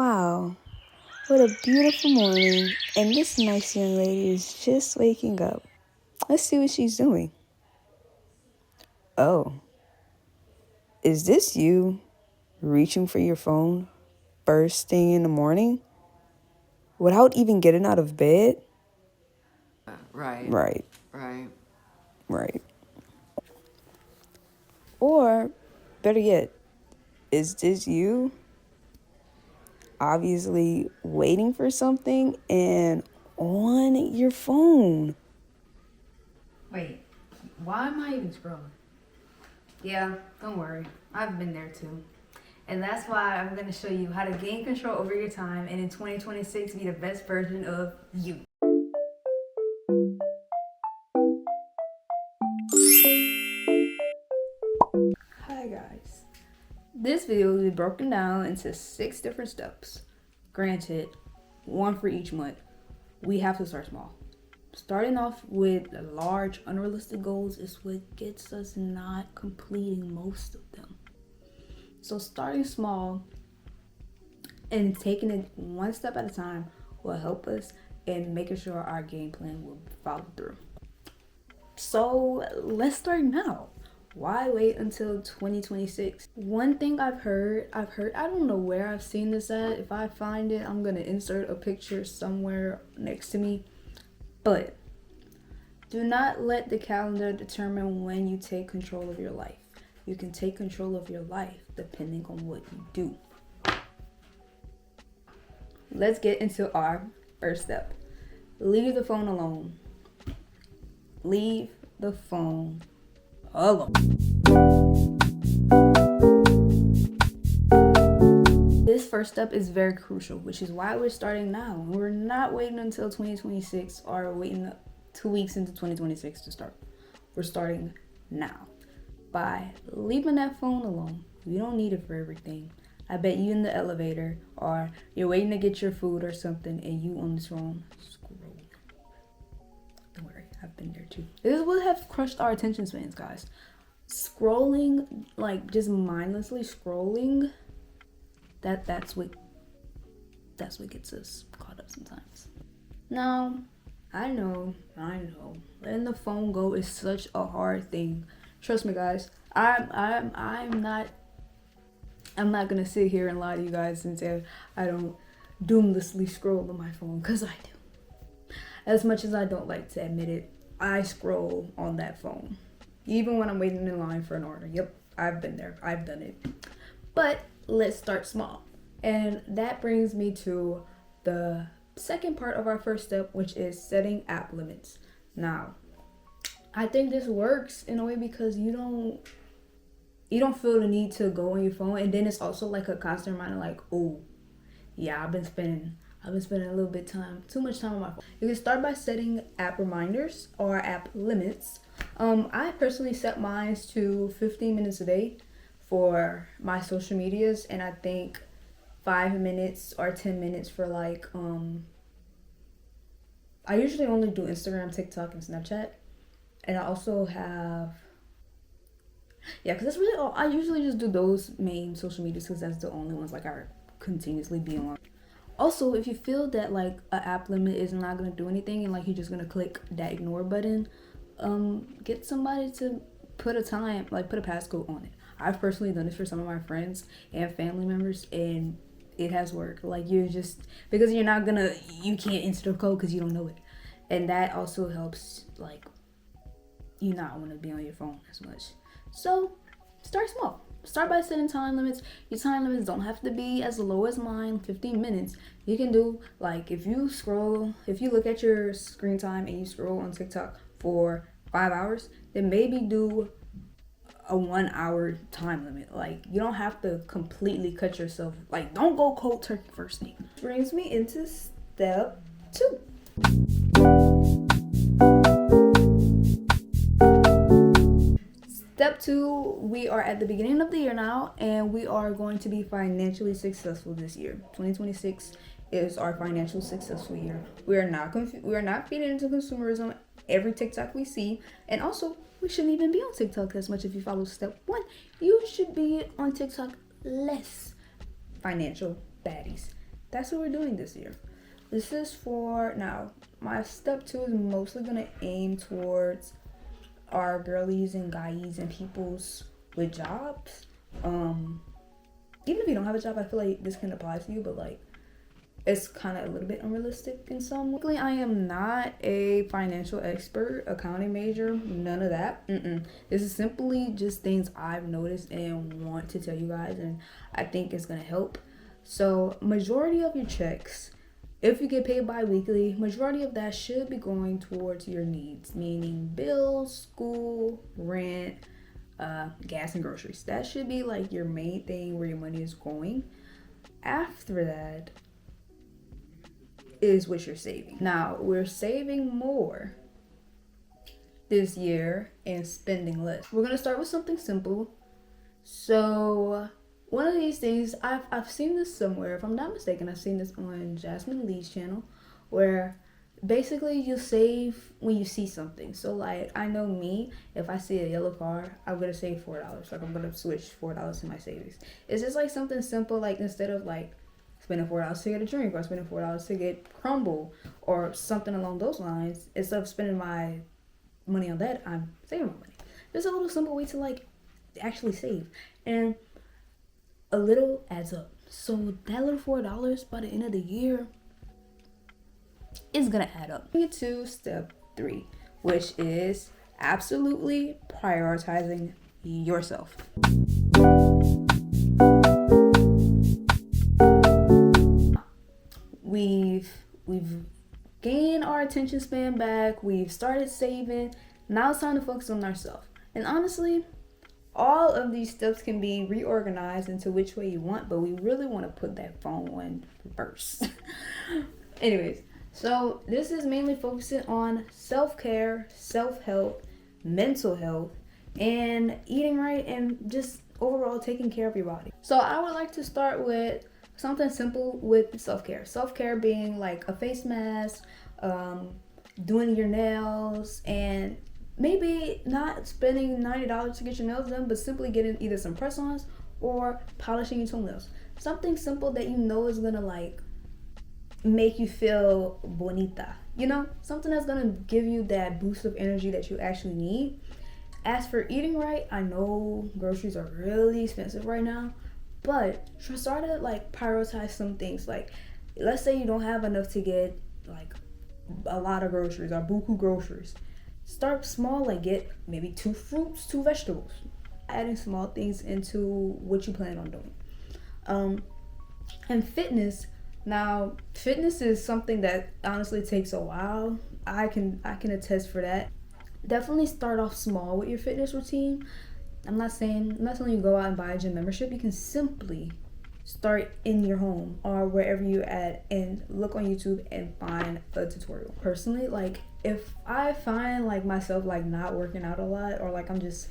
Wow, what a beautiful morning. And this nice young lady is just waking up. Let's see what she's doing. Oh, is this you reaching for your phone first thing in the morning without even getting out of bed? Right. Right, Right. right. Or, better yet, is this you obviously waiting for something and on your phone? Wait, why am I even scrolling? Yeah, don't worry. I've been there too. And that's why I'm going to show you how to gain control over your time and in 2026 be the best version of you. Hi guys. This video will be broken down into 6 different steps. Granted, one for each month. We have to start small. Starting off with large, unrealistic goals is what gets us not completing most of them. So starting small and taking it one step at a time will help us in making sure our game plan will follow through. So let's start now. Why wait until 2026? One thing I've heard, I don't know where I've seen this at. If I find it, I'm gonna insert a picture somewhere next to me. But do not let the calendar determine when you take control of your life. You can take control of your life depending on what you do. Let's get into our first step. Leave the phone alone. Leave the phone alone. This first step is very crucial, which is why we're starting now. We're not waiting until 2026 or waiting 2 weeks into 2026 to start. We're starting now by leaving that phone alone. You don't need it for everything. I bet you in the elevator or you're waiting to get your food or something and you on this phone scroll. Don't worry, I've been there too. This would have crushed our attention spans, guys. Scrolling, like just mindlessly scrolling, that's what gets us caught up sometimes. Now, I know, letting the phone go is such a hard thing. Trust me, guys. I'm not gonna sit here and lie to you guys and say I don't doomlessly scroll on my phone, because I do. As much as I don't like to admit it, I scroll on that phone. Even when I'm waiting in line for an order. Yep, I've been there. I've done it. But let's start small. And that brings me to the second part of our first step, which is setting app limits. Now, I think this works in a way because you don't feel the need to go on your phone, and then it's also like a constant reminder, like, oh yeah, I've been spending a little bit too much time on my phone. You can start by setting app reminders or app limits. I personally set mine to 15 minutes a day for my social medias, and I think 5 minutes or 10 minutes for like I usually only do Instagram, TikTok, and Snapchat. And I also have, because that's really all. I usually just do those main social medias because that's the only ones like I continuously be on. Also, if you feel that like an app limit is not gonna do anything and like you're just gonna click that ignore button, get somebody to put a passcode on it. I've personally done this for some of my friends and family members, and it has worked. Like you can't enter the code because you don't know it, and that also helps like you not want to be on your phone as much. So start small. Start by setting time limits. Your time limits don't have to be as low as mine, 15 minutes. You can do like if you look at your screen time and you scroll on TikTok for 5 hours, then maybe do a 1 hour time limit. Like you don't have to completely cut yourself. Like don't go cold turkey first thing. Brings me into step 2. Step 2, we are at the beginning of the year now, and we are going to be financially successful this year. 2026 is our financial successful year. We are not feeding into consumerism every TikTok we see, and also we shouldn't even be on TikTok as much. If you follow step 1, you should be on TikTok less. Financial baddies. That's what we're doing this year. This is for now. My step 2 is mostly gonna aim towards our girlies and guys and peoples with jobs. Even if you don't have a job, I feel like this can apply to you, but like it's kind of a little bit unrealistic in some way. I am not a financial expert, accounting major, none of that. This is simply just things I've noticed and want to tell you guys, and I think it's gonna help. So majority of your checks, if you get paid bi-weekly, majority of that should be going towards your needs, meaning bills, school, rent, gas and groceries. That should be like your main thing where your money is going. After that is what you're saving. Now, we're saving more this year and spending less. We're gonna start with something simple. So one of these things, I've seen this somewhere, if I'm not mistaken, I've seen this on Jasmine Lee's channel, where basically you save when you see something. So like, I know me, if I see a yellow car, I'm gonna save $4. Like I'm gonna switch $4 in my savings. It's just like something simple, like instead of like spending $4 to get a drink or spending $4 to get crumble or something along those lines, instead of spending my money on that, I'm saving my money. There's a little simple way to like actually save, and a little adds up. So that little $4 by the end of the year is gonna add up. Get to step 3, which is absolutely prioritizing yourself. We've gained our attention span back. We've started saving. Now it's time to focus on ourselves. And honestly, all of these steps can be reorganized into which way you want, but we really want to put that phone one first. Anyways, so this is mainly focusing on self-care, self-help, mental health, and eating right, and just overall taking care of your body. So I would like to start with something simple with self-care. Self-care being like a face mask, doing your nails, and maybe not spending $90 to get your nails done, but simply getting either some press-ons or polishing your toenails. Something simple that you know is gonna like make you feel bonita, you know, something that's gonna give you that boost of energy that you actually need. As for eating right, I know groceries are really expensive right now, but start to like prioritize some things. Like, let's say you don't have enough to get like a lot of groceries or buku groceries. Start small, like get maybe 2 fruits, 2 vegetables. Adding small things into what you plan on doing. And fitness. Now, fitness is something that honestly takes a while. I can attest for that. Definitely start off small with your fitness routine. I'm not telling you go out and buy a gym membership. You can simply start in your home or wherever you're at and look on YouTube and find a tutorial. Personally, like if I find like myself like not working out a lot, or like I'm just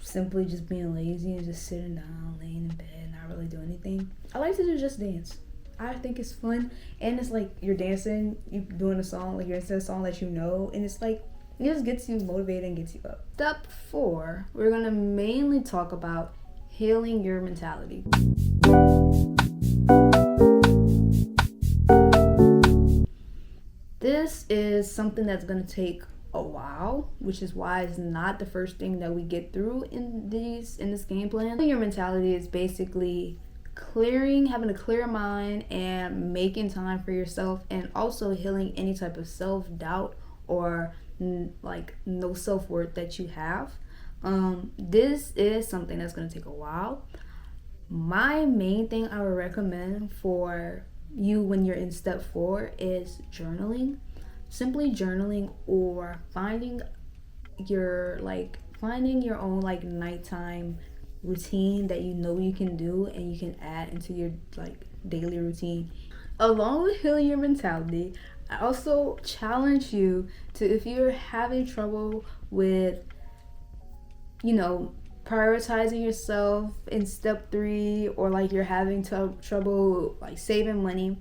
simply just being lazy and just sitting down, laying in bed, not really doing anything, I like to do Just Dance. I think it's fun, and it's like you're dancing, you're doing a song, like you're into a song that you know, and it's like it just gets you motivated and gets you up. Step 4, we're gonna mainly talk about healing your mentality. This is something that's gonna take a while, which is why it's not the first thing that we get through in this game plan. Healing your mentality is basically having a clear mind and making time for yourself, and also healing any type of self-doubt or like no self-worth that you have. This is something that's going to take a while. My main thing I would recommend for you when you're in step 4 is journaling. Simply journaling, or finding your own like nighttime routine that you know you can do and you can add into your like daily routine. Along with healing your mentality, I also challenge you to, if you're having trouble with, you know, prioritizing yourself in step 3, or like you're having trouble like saving money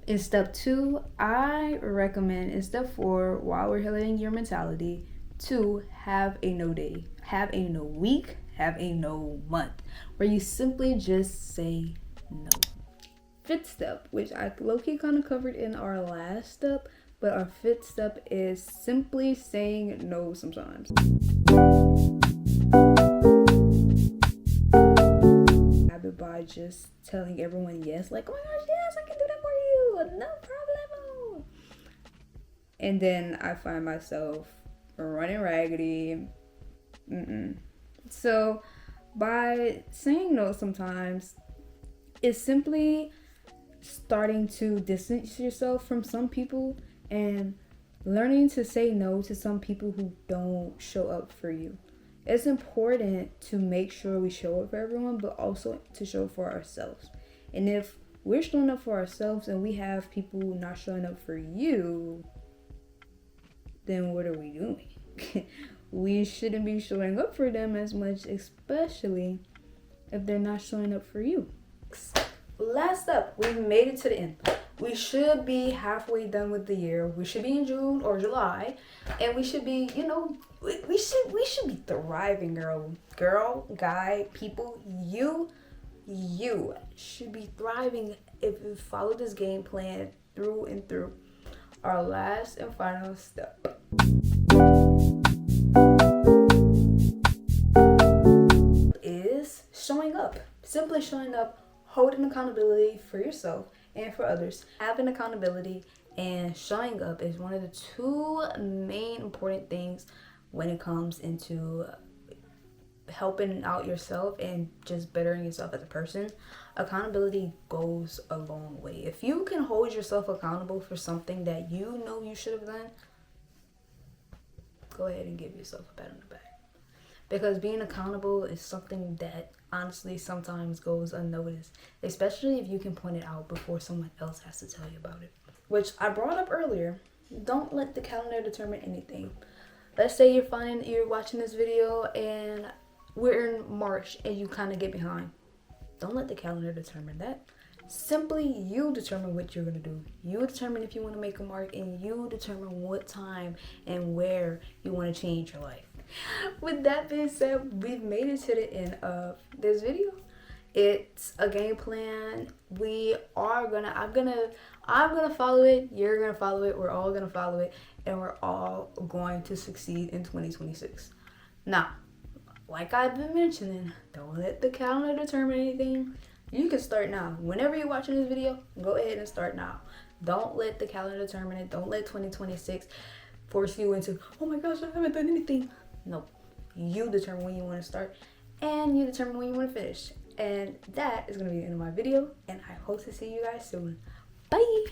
in step 2, I recommend in step 4, while we're healing your mentality, to have a no day, have a no week, have a no month, where you simply just say no. fifth step, which I low-key kind of covered in our last step, but our fifth step is simply saying no sometimes. Habit by just telling everyone yes, like, oh my gosh, yes, I can do that for you, no problem. And then I find myself running raggedy. So by saying no sometimes, it's simply starting to distance yourself from some people and learning to say no to some people who don't show up for you. It's important to make sure we show up for everyone, but also to show up for ourselves. And if we're showing up for ourselves and we have people not showing up for you, then what are we doing? We shouldn't be showing up for them as much, especially if they're not showing up for you. Last up, we've made it to the end. We should be halfway done with the year. We should be in June or July, and we should be, we should be thriving, girl, guy, people. You should be thriving if you follow this game plan through and through. Our last and final step is showing up. Simply showing up, holding accountability for yourself and for others. Having accountability and showing up is one of the two main important things when it comes into helping out yourself and just bettering yourself as a person. Accountability goes a long way. If you can hold yourself accountable for something that you know you should have done, go ahead and give yourself a pat on the back. Because being accountable is something that honestly sometimes goes unnoticed, especially if you can point it out before someone else has to tell you about it. Which I brought up earlier. Don't let the calendar determine anything. Let's say you're watching this video and we're in March and you kind of get behind. Don't let the calendar determine that. Simply you determine what you're going to do. You determine if you want to make a mark, and you determine what time and where you want to change your life. With that being said, we've made it to the end of this video. It's a game plan. I'm gonna follow it. You're gonna follow it. We're all gonna follow it, and we're all going to succeed in 2026. Now, like I've been mentioning, don't let the calendar determine anything. You can start now. Whenever you're watching this video, go ahead and start now. Don't let the calendar determine it. Don't let 2026 force you into, oh my gosh, I haven't done anything. No, you determine when you want to start, and you determine when you want to finish. And that is going to be the end of my video, and I hope to see you guys soon. Bye!